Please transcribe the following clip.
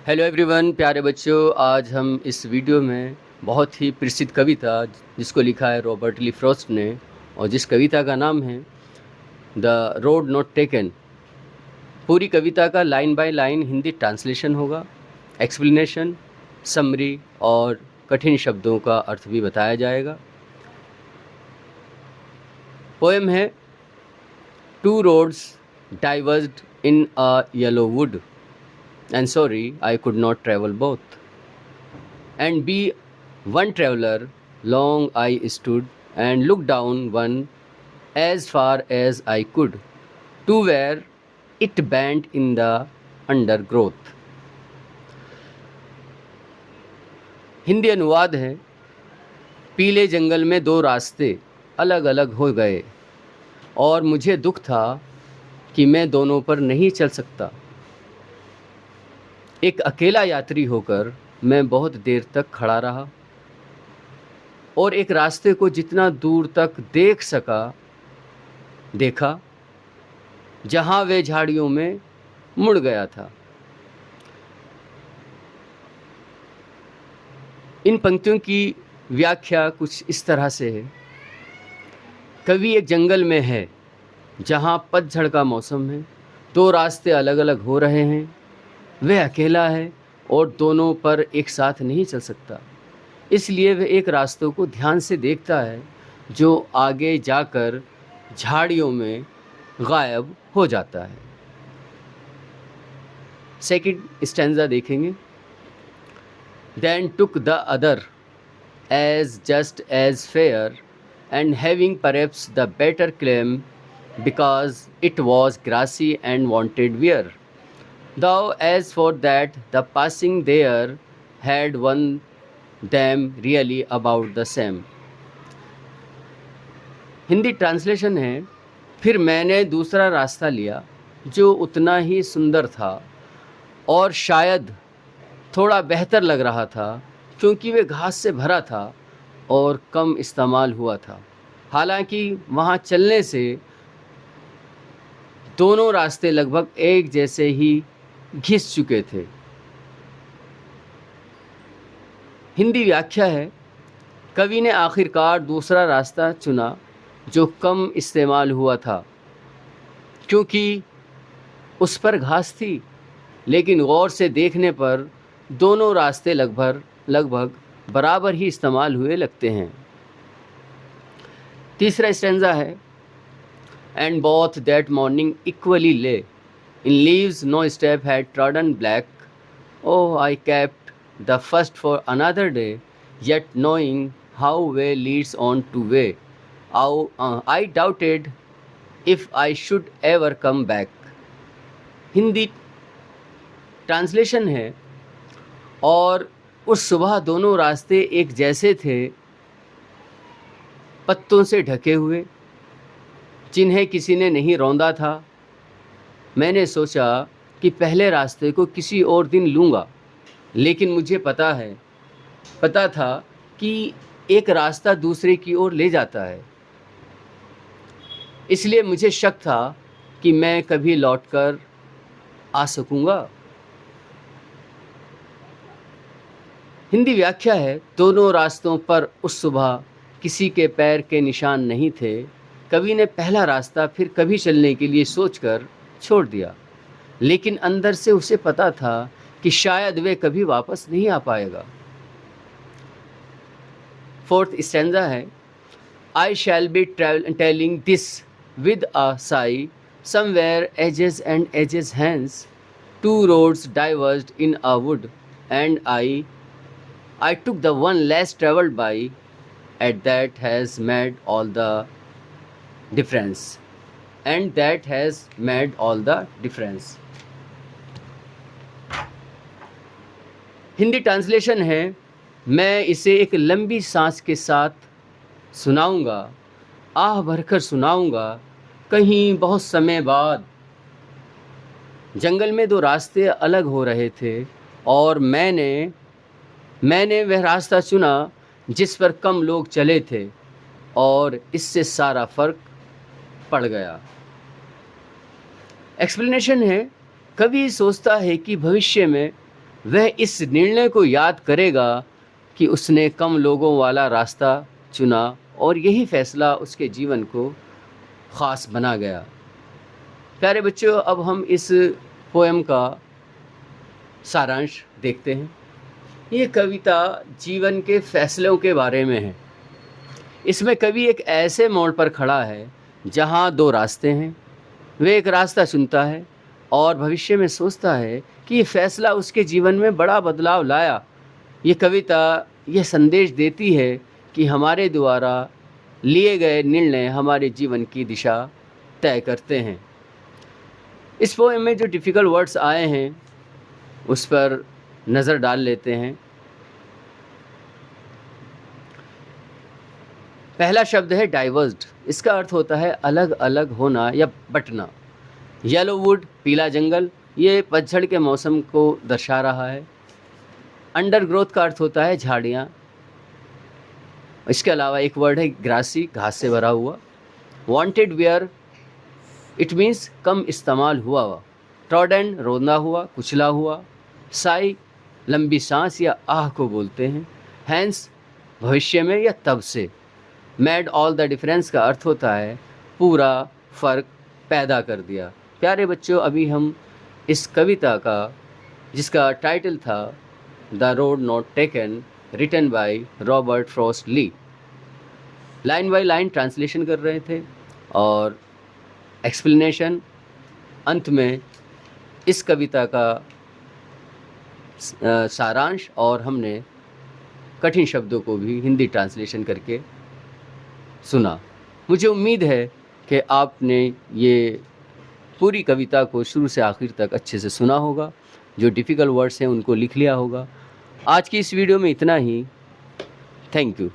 Hello everyone, प्यारे बच्चों। आज हम इस वीडियो में बहुत ही प्रसिद्ध कविता जिसको लिखा है रॉबर्ट ली फ्रॉस्ट ने, और जिस कविता का नाम है द रोड नॉट टेकन। पूरी कविता का line by line Hindi translation होगा, एक्सप्लेनेशन, समरी और कठिन शब्दों का अर्थ भी बताया जाएगा। पोएम है two roads diverged in a yellow wood and sorry I could not travel both. And be one traveler, long I stood and looked down one as far as I could, to where it bent in the undergrowth. Hindi अनुवाद है, पीले जंगल में दो रास्ते अलग अलग हो गए और मुझे दुख था कि मैं दोनों पर नहीं चल सकता। एक अकेला यात्री होकर मैं बहुत देर तक खड़ा रहा और एक रास्ते को जितना दूर तक देख सका देखा, जहां वे झाड़ियों में मुड़ गया था। इन पंक्तियों की व्याख्या कुछ इस तरह से है। कवि एक जंगल में है जहां पतझड़ का मौसम है, दो रास्ते अलग अलग हो रहे हैं, वह अकेला है और दोनों पर एक साथ नहीं चल सकता। इसलिए वह एक रास्तों को ध्यान से देखता है जो आगे जाकर झाड़ियों में गायब हो जाता है। सेकंड स्टैंजा देखेंगे। Then took the other as just as fair and having perhaps the better claim because it was grassy and wanted wear. Though as for that, the passing there had won them really about the same. Hindi translation है, फिर मैंने दूसरा रास्ता लिया जो उतना ही सुंदर था और शायद थोड़ा बेहतर लग रहा था, क्योंकि वे घास से भरा था और कम इस्तेमाल हुआ था। हालांकि वहाँ चलने से दोनों रास्ते लगभग एक जैसे ही घिस चुके थे। हिंदी व्याख्या है, कवि ने आखिरकार दूसरा रास्ता चुना जो कम इस्तेमाल हुआ था, क्योंकि उस पर घास थी, लेकिन गौर से देखने पर दोनों रास्ते लगभग बराबर ही इस्तेमाल हुए लगते हैं। तीसरा स्टैंजा है, and both that morning equally ले in leaves no step had trodden black. Oh, I kept the first for another day, yet knowing how way leads on to way. I doubted if I should ever come back. Hindi translation है, और उस सुबह दोनों रास्ते एक जैसे थे, पत्तों से ढके हुए, जिन्हें किसी ने नहीं रौंदा था। मैंने सोचा कि पहले रास्ते को किसी और दिन लूँगा, लेकिन मुझे पता था कि एक रास्ता दूसरे की ओर ले जाता है। इसलिए मुझे शक था कि मैं कभी लौटकर आ सकूँगा। हिंदी व्याख्या है, दोनों रास्तों पर उस सुबह किसी के पैर के निशान नहीं थे। कवि ने पहला रास्ता फिर कभी चलने के लिए सोचकर छोड़ दिया, लेकिन अंदर से उसे पता था कि शायद वे कभी वापस नहीं आ पाएगा। फोर्थ स्टैंजा है, I shall be telling this with a sigh somewhere ages and ages hence two roads diverged in a wood and I took the one less travelled by and that has made all the difference. And that has made all the difference. Hindi translation है, मैं इसे एक लंबी सांस के साथ सुनाऊंगा, आह भरकर सुनाऊंगा, कहीं बहुत समय बाद। जंगल में दो रास्ते अलग हो रहे थे और मैंने वह रास्ता चुना जिस पर कम लोग चले थे, और इससे सारा फर्क पड़ गया। एक्सप्लेनेशन है, कवि सोचता है कि भविष्य में वह इस निर्णय को याद करेगा कि उसने कम लोगों वाला रास्ता चुना और यही फैसला उसके जीवन को ख़ास बना गया। प्यारे बच्चों, अब हम इस पोएम का सारांश देखते हैं। ये कविता जीवन के फैसलों के बारे में है। इसमें कवि एक ऐसे मोड़ पर खड़ा है जहाँ दो रास्ते हैं। वह एक रास्ता चुनता है और भविष्य में सोचता है कि ये फैसला उसके जीवन में बड़ा बदलाव लाया। ये कविता यह संदेश देती है कि हमारे द्वारा लिए गए निर्णय हमारे जीवन की दिशा तय करते हैं। इस पोएम में जो डिफ़िकल्ट वर्ड्स आए हैं उस पर नज़र डाल लेते हैं। पहला शब्द है डाइवर्स्ड। इसका अर्थ होता है अलग अलग होना या बंटना। येलो वुड, पीला जंगल, ये पतझड़ के मौसम को दर्शा रहा है। अंडरग्रोथ का अर्थ होता है झाड़ियाँ। इसके अलावा एक वर्ड है ग्रासी, घास से भरा हुआ। वांटेड वेयर, इट मीन्स कम इस्तेमाल हुआ हुआ। ट्रॉडन, रोंदा हुआ, कुचला हुआ। साई, लंबी सांस या आह को बोलते हैं। हैंस, भविष्य में या तब से। मेड ऑल द डिफरेंस का अर्थ होता है पूरा फ़र्क पैदा कर दिया। प्यारे बच्चों, अभी हम इस कविता का, जिसका टाइटल था the road not taken, written by Robert Frost ली, लाइन बाय लाइन ट्रांसलेशन कर रहे थे और एक्सप्लेनेशन अंत में इस कविता का सारांश, और हमने कठिन शब्दों को भी हिंदी ट्रांसलेशन करके सुना। मुझे उम्मीद है कि आपने ये पूरी कविता को शुरू से आखिर तक अच्छे से सुना होगा। जो डिफ़िकल्ट वर्ड्स हैं उनको लिख लिया होगा। आज की इस वीडियो में इतना ही। Thank you.